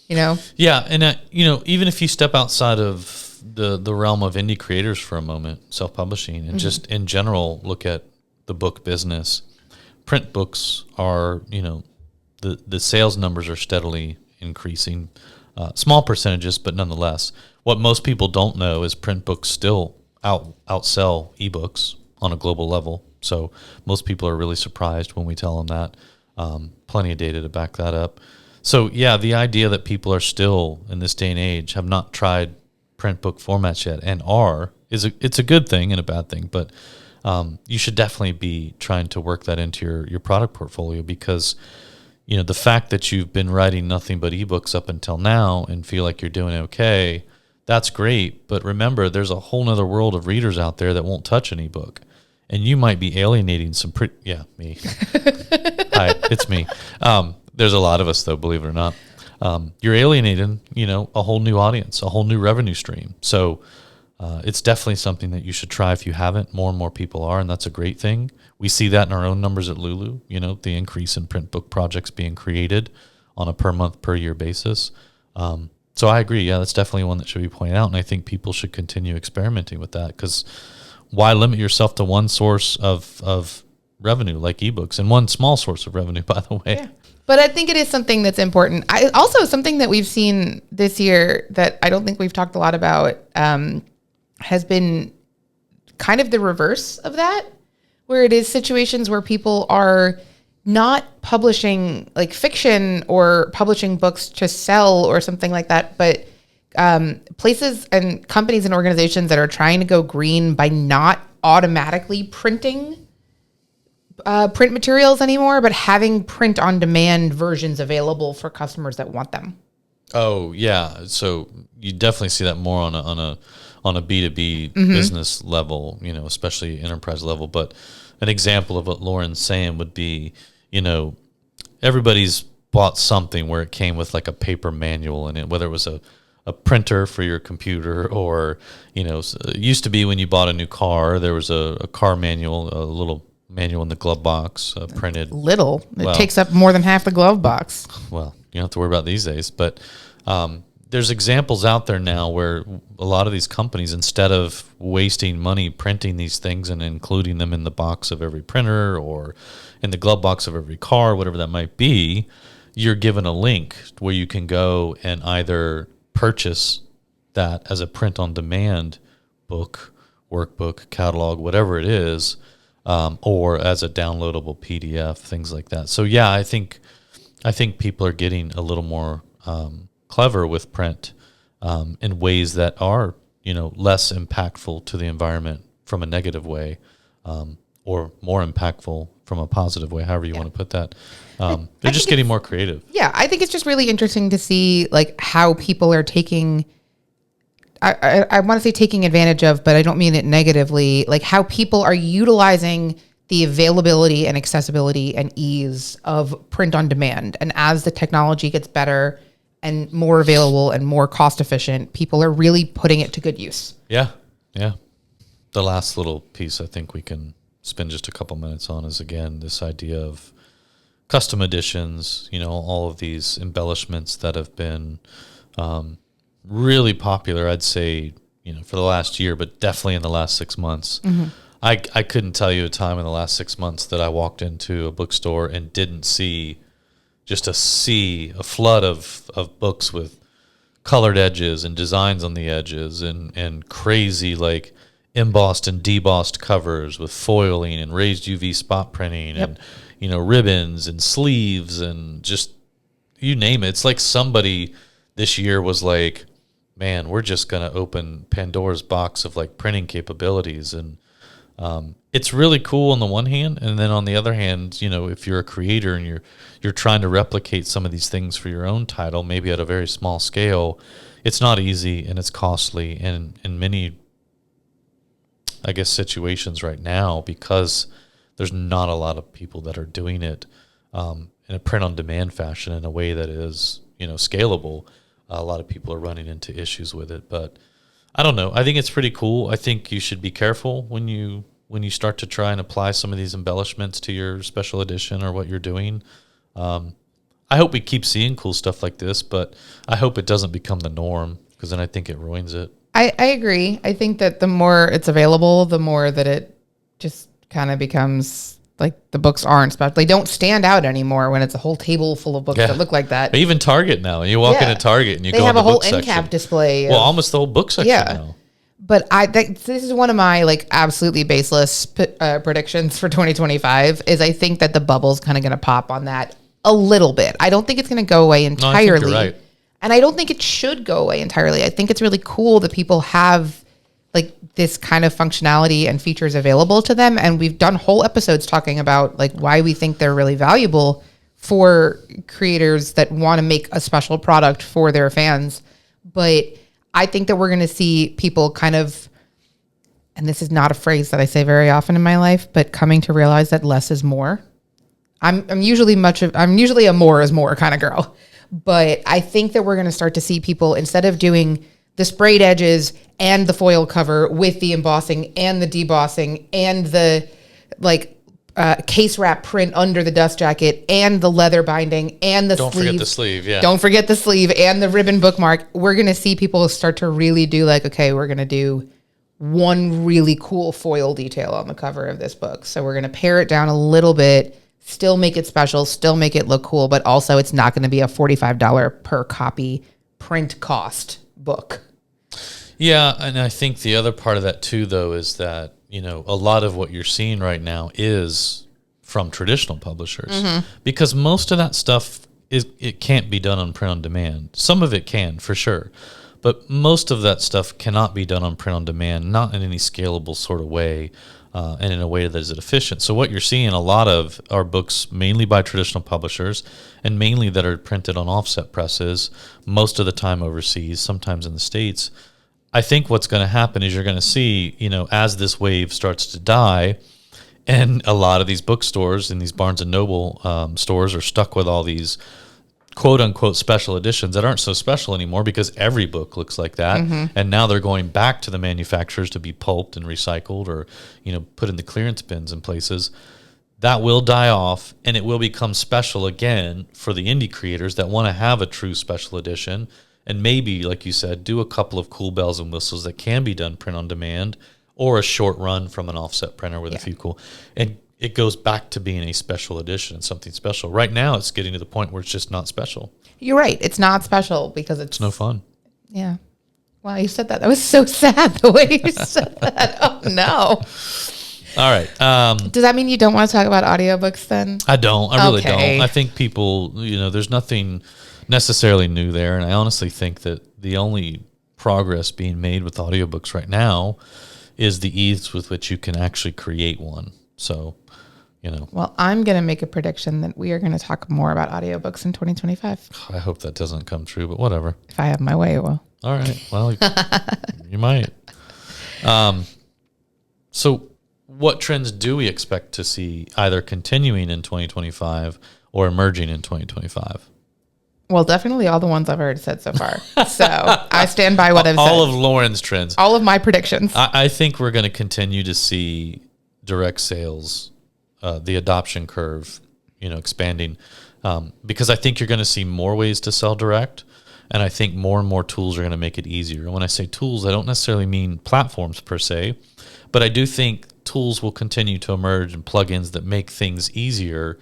Yeah, and even if you step outside of the realm of indie creators for a moment, self-publishing, and just in general look at the book business, print books are, the sales numbers are steadily increasing, small percentages, but nonetheless. What most people don't know is print books still outsell ebooks on a global level. So most people are really surprised when we tell them that. Plenty of data to back that up. So yeah, the idea that people are still in this day and age have not tried print book formats yet and it's a good thing and a bad thing, but you should definitely be trying to work that into your product portfolio, because the fact that you've been writing nothing but ebooks up until now and feel like you're doing okay, that's great. But remember, there's a whole nother world of readers out there that won't touch an ebook. And you might be alienating some me. Hi, it's me. There's a lot of us, though, believe it or not. You're alienating, a whole new audience, a whole new revenue stream. So it's definitely something that you should try if you haven't. More and more people are, and that's a great thing. We see that in our own numbers at Lulu, the increase in print book projects being created on a per month, per year basis. So I agree. Yeah, that's definitely one that should be pointed out. And I think people should continue experimenting with that, because why limit yourself to one source of revenue like ebooks, and one small source of revenue, by the way. Yeah. But I think it is something that's important. Also, something that we've seen this year that I don't think we've talked a lot about has been kind of the reverse of that, where it is situations where people are not publishing like fiction or publishing books to sell or something like that, but places and companies and organizations that are trying to go green by not automatically printing print materials anymore, but having print on demand versions available for customers that want them. Oh yeah, so you definitely see that more on a B2B business level, especially enterprise level. But an example of what Lauren's saying would be, everybody's bought something where it came with like a paper manual in it, whether it was a printer for your computer, or it used to be when you bought a new car, there was a car manual, a little manual in the glove box, printed. It takes up more than half the glove box. Well, you don't have to worry about these days, but there's examples out there now where a lot of these companies, instead of wasting money printing these things and including them in the box of every printer or in the glove box of every car, whatever that might be, you're given a link where you can go and either purchase that as a print on demand book, workbook, catalog, whatever it is, or as a downloadable PDF, things like that. So yeah, I think people are getting a little more clever with print in ways that are less impactful to the environment from a negative way, or more impactful from a positive way, however you want to put that. They're just getting more creative. Yeah, I think it's just really interesting to see like how people are taking. I want to say taking advantage of, but I don't mean it negatively, like how people are utilizing the availability and accessibility and ease of print on demand. And as the technology gets better and more available and more cost efficient, people are really putting it to good use. Yeah. Yeah. The last little piece I think we can spend just a couple minutes on is, again, this idea of custom editions, all of these embellishments that have been really popular, I'd say, for the last year, but definitely in the last 6 months. Mm-hmm. I couldn't tell you a time in the last 6 months that I walked into a bookstore and didn't see a flood of books with colored edges and designs on the edges and crazy like embossed and debossed covers with foiling and raised UV spot printing. Yep. And ribbons and sleeves and just you name it. It's like somebody this year was like, man, we're just going to open Pandora's box of like printing capabilities. And it's really cool on the one hand. And then on the other hand, if you're a creator and you're trying to replicate some of these things for your own title, maybe at a very small scale, it's not easy and it's costly. And in many, I guess, situations right now, because there's not a lot of people that are doing it in a print on demand fashion in a way that is, scalable. A lot of people are running into issues with it, but I don't know. I think it's pretty cool. I think you should be careful when you start to try and apply some of these embellishments to your special edition or what you're doing. I hope we keep seeing cool stuff like this, but I hope it doesn't become the norm, because then I think it ruins it. I agree. I think that the more it's available, the more that it just kind of becomes like the books aren't special. They don't stand out anymore when it's a whole table full of books that look like that. But even Target now, you walk into Target and you go in the book section. They have a whole end cap display. Well, almost the whole book section now. But this is one of my like absolutely baseless predictions for 2025 is I think that the bubble's kind of going to pop on that a little bit. I don't think it's going to go away entirely. No, I think you're right. And I don't think it should go away entirely. I think it's really cool that people have like this kind of functionality and features available to them. And we've done whole episodes talking about like why we think they're really valuable for creators that want to make a special product for their fans. But I think that we're going to see people kind of, and this is not a phrase that I say very often in my life, but coming to realize that less is more. I'm usually a more is more kind of girl. But I think that we're going to start to see people, instead of doing the sprayed edges and the foil cover with the embossing and the debossing and the like case wrap print under the dust jacket and the leather binding and the sleeve. Don't forget the sleeve, yeah. Don't forget the sleeve and the ribbon bookmark. We're going to see people start to really do like, okay, we're going to do one really cool foil detail on the cover of this book. So we're going to pare it down a little bit, still make it special, still make it look cool, but also it's not going to be a $45 per copy print cost book. Yeah, and I think the other part of that too, though, is that, you know, a lot of what you're seeing right now is from traditional publishers, because most of that stuff it can't be done on print on demand. Some of it can, for sure, but most of that stuff cannot be done on print on demand, not in any scalable sort of way, and in a way that is efficient. So what you're seeing a lot of are books mainly by traditional publishers, and mainly that are printed on offset presses, most of the time overseas, sometimes in the States. I think what's going to happen is you're going to see, you know, as this wave starts to die, and a lot of these bookstores and these Barnes and Noble stores are stuck with all these quote unquote special editions that aren't so special anymore because every book looks like that. And now they're going back to the manufacturers to be pulped and recycled, or, you know, put in the clearance bins in places. That will die off, and it will become special again for the indie creators that want to have a true special edition. And maybe, like you said, do a couple of cool bells and whistles that can be done print on demand, or a short run from an offset printer with a few cool. And it goes back to being a special edition, something special. Right now, it's getting to the point where it's just not special. You're right. It's not special because it's no fun. Yeah. Wow, you said that. That was so sad the way you said that. Oh, no. All right. Does that mean you don't want to talk about audiobooks then? I don't. I really Okay. don't. I think people, you know, there's nothing necessarily new there. And I honestly think that the only progress being made with audiobooks right now is the ease with which you can actually create one. So, you know. Well, I'm going to make a prediction that we are going to talk more about audiobooks in 2025. I hope that doesn't come true, but whatever. If I have my way, it will. All right. Well, you might. So what trends do we expect to see either continuing in 2025 or emerging in 2025? Well, definitely all the ones I've already said so far. So I stand by what I've said. All of Lauren's trends. All of my predictions. I think we're going to continue to see direct sales, the adoption curve, you know, expanding, because I think you're going to see more ways to sell direct, and I think more and more tools are going to make it easier. And when I say tools, I don't necessarily mean platforms per se, but I do think tools will continue to emerge and plugins that make things easier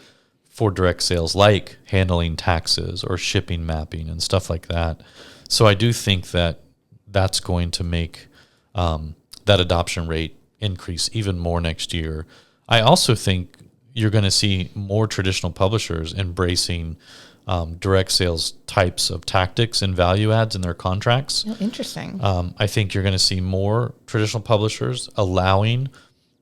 for direct sales, like handling taxes or shipping mapping and stuff like that. So I do think that that's going to make that adoption rate increase even more next year. I also think you're going to see more traditional publishers embracing direct sales types of tactics and value adds in their contracts. Oh, interesting. I think you're going to see more traditional publishers allowing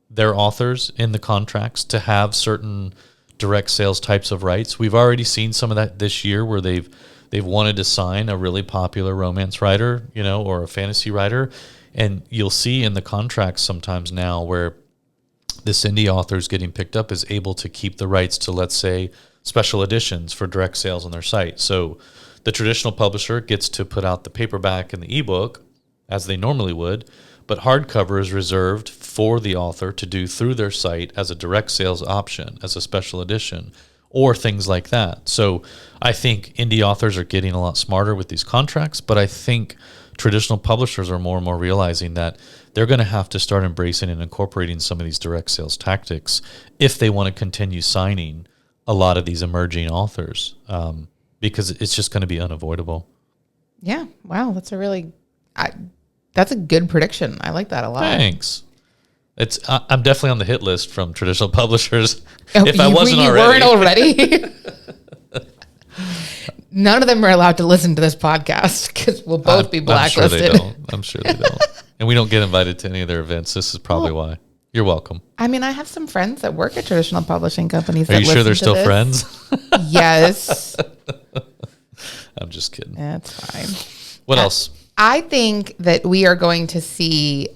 their authors in the contracts to have certain direct sales types of rights. We've already seen some of that this year where they've wanted to sign a really popular romance writer, you know, or a fantasy writer, and you'll see in the contracts sometimes now where this indie author is getting picked up is able to keep the rights to, let's say, special editions for direct sales on their site. So the traditional publisher gets to put out the paperback and the ebook as they normally would, but hardcover is reserved for the author to do through their site as a direct sales option, as a special edition, or things like that. So I think indie authors are getting a lot smarter with these contracts, but I think traditional publishers are more and more realizing that they're going to have to start embracing and incorporating some of these direct sales tactics if they want to continue signing a lot of these emerging authors, because it's just going to be unavoidable. Yeah. Wow. That's a good prediction. I like that a lot. Thanks. I'm definitely on the hit list from traditional publishers. Oh, if I wasn't already. Weren't already? None of them are allowed to listen to this podcast because we'll both be blacklisted. I'm sure they don't. And we don't get invited to any of their events. This is probably why. You're welcome. I mean, I have some friends that work at traditional publishing companies. Are you sure they're still friends? Yes. I'm just kidding. That's fine. What else? I think that we are going to see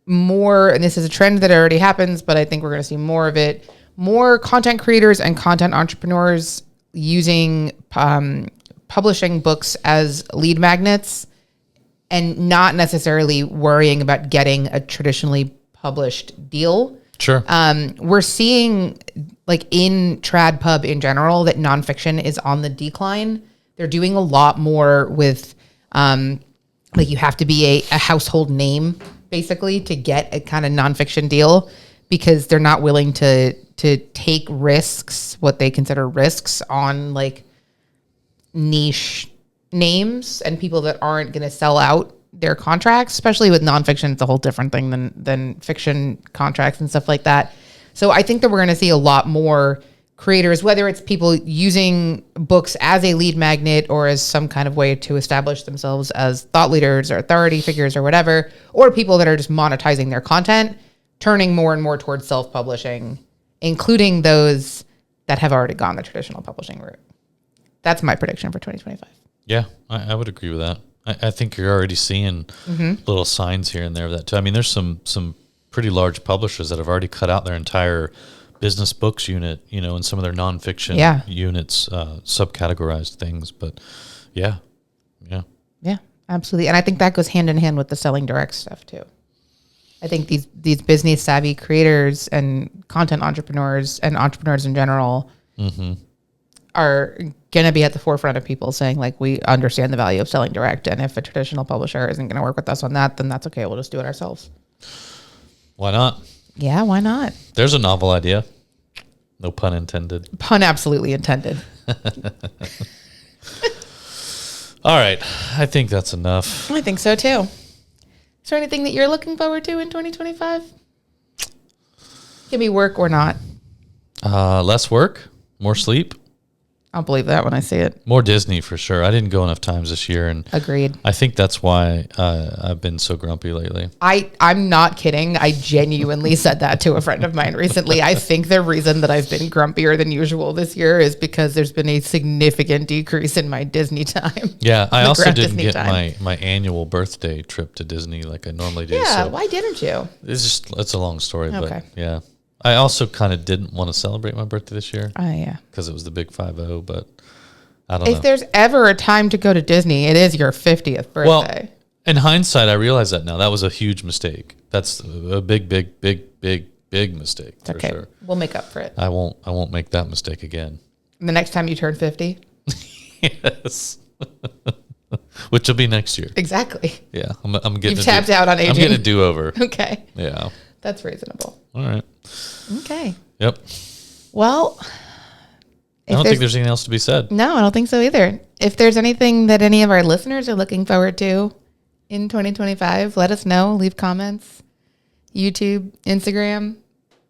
more, and this is a trend that already happens, but I think we're going to see more of it, more content creators and content entrepreneurs using publishing books as lead magnets and not necessarily worrying about getting a traditionally published deal. Sure. We're seeing, like, in trad pub in general, that nonfiction is on the decline. They're doing a lot more with, like, you have to be a household name, basically, to get a kind of nonfiction deal, because they're not willing to take risks, what they consider risks, on, like, niche names and people that aren't going to sell out their contracts. Especially with nonfiction, it's a whole different thing than fiction contracts and stuff like that. So I think that we're going to see a lot more creators, whether it's people using books as a lead magnet or as some kind of way to establish themselves as thought leaders or authority figures or whatever, or people that are just monetizing their content, turning more and more towards self-publishing, including those that have already gone the traditional publishing route. That's my prediction for 2025. Yeah, I would agree with that. I think you're already seeing little signs here and there of that too. I mean, there's some pretty large publishers that have already cut out their entire business books unit, and some of their nonfiction units, subcategorized things. But yeah, absolutely. And I think that goes hand in hand with the selling direct stuff too. I think these business savvy creators and content entrepreneurs and entrepreneurs in general are going to be at the forefront of people saying, like, we understand the value of selling direct. And if a traditional publisher isn't going to work with us on that, then that's okay. We'll just do it ourselves. Why not? Yeah, why not? There's a novel idea. No pun intended. Pun absolutely intended. All right. I think that's enough. I think so too. Is there anything that you're looking forward to in 2025? Give me work or not. Less work, more sleep. I'll believe that when I see it. More Disney for sure. I didn't go enough times this year, and agreed. I think that's why I've been so grumpy lately. I'm not kidding. I genuinely said that to a friend of mine recently. I think the reason that I've been grumpier than usual this year is because there's been a significant decrease in my Disney time. Yeah, I also didn't get my annual birthday trip to Disney like I normally do. Yeah, so why didn't you? It's a long story, Okay. but yeah. I also kind of didn't want to celebrate my birthday this year. Oh, yeah. Because it was the big 5-0, but I don't know. If there's ever a time to go to Disney, it is your 50th birthday. Well, in hindsight, I realize that now. That was a huge mistake. That's a big mistake for okay. sure. We'll make up for it. I won't make that mistake again. The next time you turn 50? Yes. Which will be next year. Exactly. Yeah. I'm getting You've tapped out on aging. I'm getting a do-over. Okay. Yeah. That's reasonable. All right. Okay. Yep. Well, I don't think there's anything else to be said. No, I don't think so either. If there's anything that any of our listeners are looking forward to in 2025, let us know. Leave comments. YouTube, Instagram.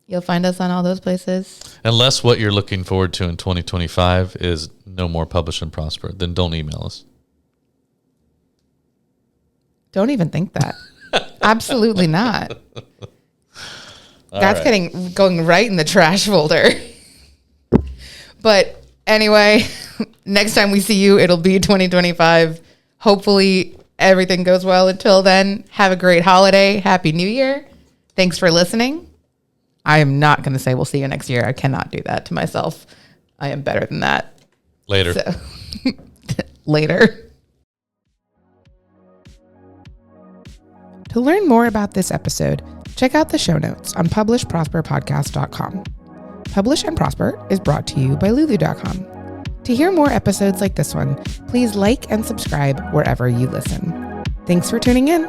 You'll find us on all those places. Unless what you're looking forward to in 2025 is no more Publish and Prosper, then don't email us. Don't even think that. Absolutely not. That's going right in the trash folder. But anyway, next time we see you, it'll be 2025. Hopefully everything goes well until then. Have a great holiday. Happy New Year. Thanks for listening. I am not going to say we'll see you next year. I cannot do that to myself. I am better than that. Later. So, later. To learn more about this episode, check out the show notes on publishprosperpodcast.com. Publish and Prosper is brought to you by Lulu.com. To hear more episodes like this one, please like and subscribe wherever you listen. Thanks for tuning in.